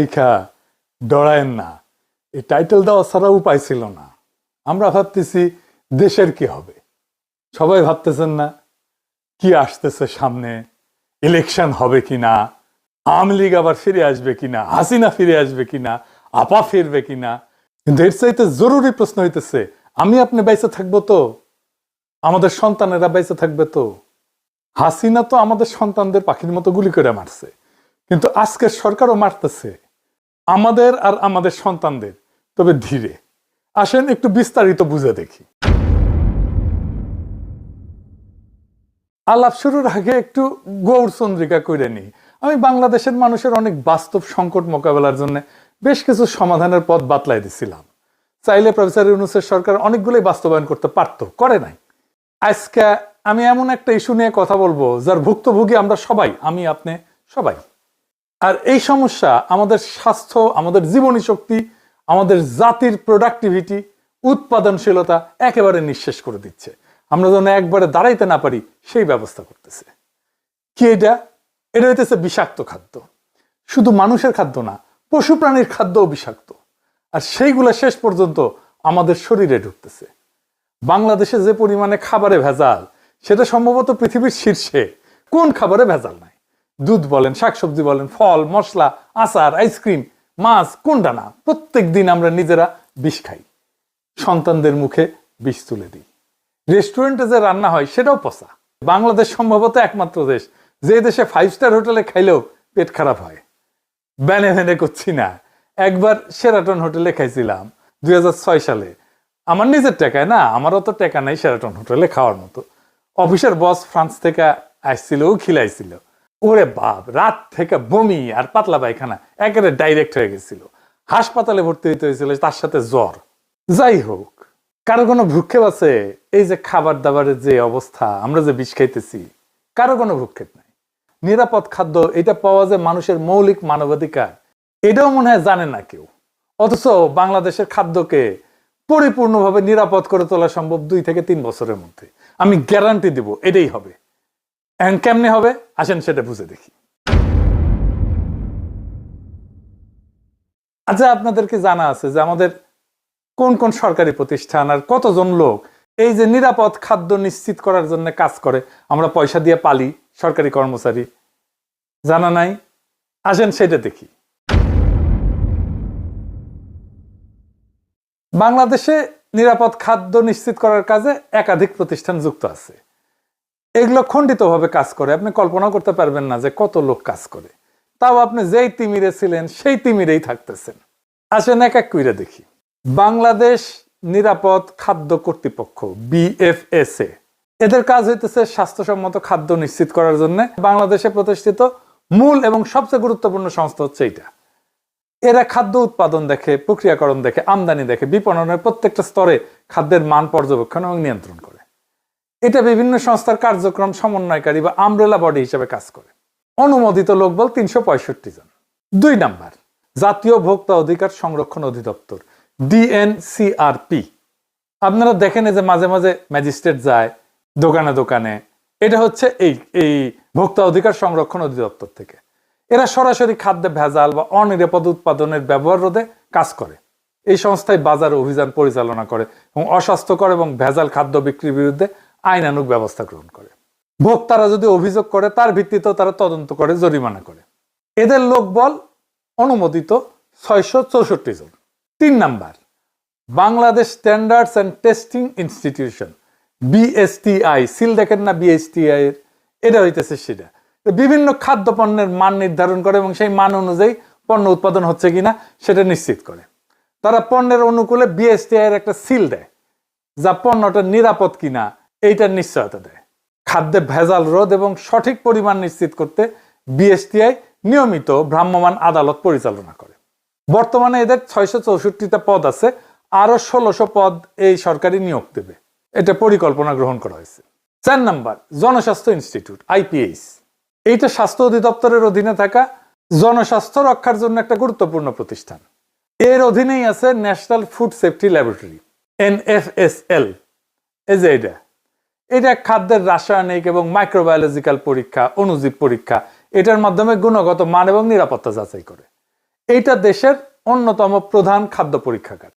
এইখা ডরায়েন না, এই টাইটেল দেওয়া ছাড়া উপায় ছিল না। আমরা ভাবতেছি দেশের কি হবে, সবাই ভাবতেছেন না কি আসতেছে সামনে, ইলেকশন হবে কিনা, আওয়ামী লীগ আবার ফিরে আসবে কিনা, হাসিনা ফিরে আসবে কিনা, আপা ফিরবে কিনা। কিন্তু এর চাইতে জরুরি প্রশ্ন হইতেছে, আমি আপনি বেঁচে থাকবো তো? আমাদের সন্তানেরা বেঁচে থাকবে তো? হাসিনা তো আমাদের সন্তানদের পাখির মতো গুলি করে মারছে, কিন্তু আজকের সরকারও মারতেছে আমাদের আর আমাদের সন্তানদের। তবে ধীরে আসেন একটু বিস্তারিত বুঝে দেখি। আলাপ শুরুর আগে একটু গৌরচন্দ্রিকা করে নিই। আমি বাংলাদেশের মানুষের অনেক বাস্তব সংকট মোকাবেলার জন্য বেশ কিছু সমাধানের পথ বাতলাই দিছিলাম। চাইলে প্রফেসর ইউনূসের সরকার অনেকগুলোই বাস্তবায়ন করতে পারত, করে নাই। আজকে আমি এমন একটা ইস্যু নিয়ে কথা বলবো যার ভুক্তভোগী আমরা সবাই, আমি আপনি সবাই। আর এই সমস্যা আমাদের স্বাস্থ্য, আমাদের জীবনী শক্তি, আমাদের জাতির প্রোডাক্টিভিটি, উৎপাদনশীলতা একেবারে নিঃশেষ করে দিচ্ছে। আমরা যেন একবারে দাঁড়াইতে না পারি সেই ব্যবস্থা করতেছে। কি এটা? এটা হইতেছে বিষাক্ত খাদ্য। শুধু মানুষের খাদ্য না, পশু প্রাণীর খাদ্যও বিষাক্ত। আর সেইগুলো শেষ পর্যন্ত আমাদের শরীরে ঢুকতেছে। বাংলাদেশে যে পরিমাণে খাবারে ভেজাল, সেটা সম্ভবত পৃথিবীর শীর্ষে। কোন খাবারে ভেজাল নাই? দুধ বলেন, শাকসবজি বলেন, ফল, মশলা, আচার, আইসক্রিম, মাছ, কোনটা না? প্রত্যেক দিন আমরা নিজেরা বিষ খাই, সন্তানদের মুখে বিষ তুলে দিই। রেস্টুরেন্টে যে রান্না হয় সেটাও পচা। বাংলাদেশ সম্ভবত একমাত্র দেশ যে দেশে 5 স্টার হোটেলে খাইলেও পেট খারাপ হয়। ব্যানে ভ্যানে করছি না। একবার শেরাটন হোটেলে খাইছিলাম 2006 সালে। আমার নিজের টাকায় না, আমারও তো টাকা নাই শেরাটন হোটেলে খাওয়ার মতো। অফিসের বস ফ্রান্স থেকে আসছিল, ও খিলাইছিল। ওরে বাপ, রাত থেকে বমি আর পাতলা পায়খানা একেবারে ডাইরেক্ট হয়ে গেছিল। হাসপাতালে ভর্তি হইতে হয়েছিল, তার সাথে জ্বর। যাই হোক, কারো কোনো ভ্রুক্ষেপ আছে? এই যে খাবার দাবারের যে অবস্থা, আমরা যে বিষ খাইতেছি, কারো কোনো ভ্রুক্ষেপ নাই। নিরাপদ খাদ্য, এটা পাওয়া যায় মানুষের মৌলিক মানবাধিকার, এটাও মনে হয় জানে না কেউ। অথচ বাংলাদেশের খাদ্যকে পরিপূর্ণভাবে নিরাপদ করে তোলা সম্ভব 2 থেকে 3 বছরের মধ্যে। আমি গ্যারান্টি দিব এটাই হবে। এখন কেমনে হবে আসেন সেটা বুঝে দেখি। আচ্ছা, আপনাদেরকে জানা আছে যে আমাদের কোন কোন সরকারি প্রতিষ্ঠান আর কতজন লোক এই যে নিরাপদ খাদ্য নিশ্চিত করার জন্য কাজ করে? আমরা পয়সা দিয়ে পালি সরকারি কর্মচারী, জানা নাই? আসেন সেটা দেখি। বাংলাদেশে নিরাপদ খাদ্য নিশ্চিত করার কাজে একাধিক প্রতিষ্ঠান যুক্ত আছে। এগুলো খণ্ডিতভাবে কাজ করে, আপনি কল্পনা করতে পারবেন না যে কত লোক কাজ করে। তাও আপনি যেই তিমিরে ছিলেন সেই তিমিরেই থাকতেছেন। আসেন এক এক কইরা দেখি। বাংলাদেশ নিরাপদ খাদ্য কর্তৃপক্ষ, BFSA, এদের কাজ হইতেছে স্বাস্থ্যসম্মত খাদ্য নিশ্চিত করার জন্য বাংলাদেশে প্রতিষ্ঠিত মূল এবং সবচেয়ে গুরুত্বপূর্ণ সংস্থা হচ্ছে এটা। এরা খাদ্য উৎপাদন দেখে, প্রক্রিয়াকরণ দেখে, আমদানি দেখে, বিপণনের প্রত্যেকটা স্তরে খাদ্যের মান পর্যবেক্ষণ এবং নিয়ন্ত্রণ করে। এটা বিভিন্ন সংস্থার কার্যক্রম সমন্বয়কারী বা আমব্রেলা বডি হিসেবে কাজ করে। অনুমোদিত লোকবল 365 জন। 2 নাম্বার, জাতীয় ভোক্তা অধিকার সংরক্ষণ অধিদপ্তর, DNCRP। আপনারা দেখেন যে মাঝে মাঝে ম্যাজিস্ট্রেট যায় দোকানে দোকানে, এটা হচ্ছে এই ভোক্তা অধিকার সংরক্ষণ অধিদপ্তর থেকে। এরা সরাসরি খাদ্যে ভেজাল বা অনিরাপদ উৎপাদনের ব্যবহার রোধে কাজ করে। এই সংস্থায় বাজার অভিযান পরিচালনা করে এবং অস্বাস্থ্যকর এবং ভেজাল খাদ্য বিক্রির বিরুদ্ধে আইনানুগ ব্যবস্থা গ্রহণ করে। ভোক্তারা যদি অভিযোগ করে তার ভিত্তিতেও তারা তদন্ত করে, জরিমানা করে। এদের লোকবল অনুমোদিত 664 জন। 3 number, Bangladesh standards and testing institution, BSTI। Seal দেখেন না BSTI এর? এটা হইতেছে সেটা বিভিন্ন খাদ্য পণ্যের মান নির্ধারণ করে এবং সেই মান অনুযায়ী পণ্য উৎপাদন হচ্ছে কিনা সেটা নিশ্চিত করে। তারা পণ্যের অনুকূলে BSTI এর একটা সিল দেয়, যা পণ্যটা নিরাপদ কিনা এইটার নিশ্চয়তা দেয়। খাদ্যে ভেজাল রোধ এবং সঠিক পরিমাণ নিশ্চিত করতে BSTI নিয়মিত ভ্রাম্যমাণ আদালত পরিচালনা করে। বর্তমানে এদের 664টা পদ আছে, আরো 1600 পদ এই সরকারি নিয়োগ দেবে, এটা পরিকল্পনা গ্রহণ করা হয়েছে। 4 নাম্বার, জনস্বাস্থ্য ইনস্টিটিউট, IPH। এইটা স্বাস্থ্য অধিদপ্তরের অধীনে থাকা জনস্বাস্থ্য রক্ষার জন্য একটা গুরুত্বপূর্ণ প্রতিষ্ঠান। এর অধীনেই আছে national food safety laboratory, NFSL। এই যে এটা খাদ্যের রাসায়নিক এবং মাইক্রোবায়োলজিক্যাল পরীক্ষা, অণুজীব পরীক্ষা, এটার মাধ্যমে গুণগত মান এবং নিরাপত্তা যাচাই করে। এইটা দেশের অন্যতম প্রধান খাদ্য পরীক্ষাগার।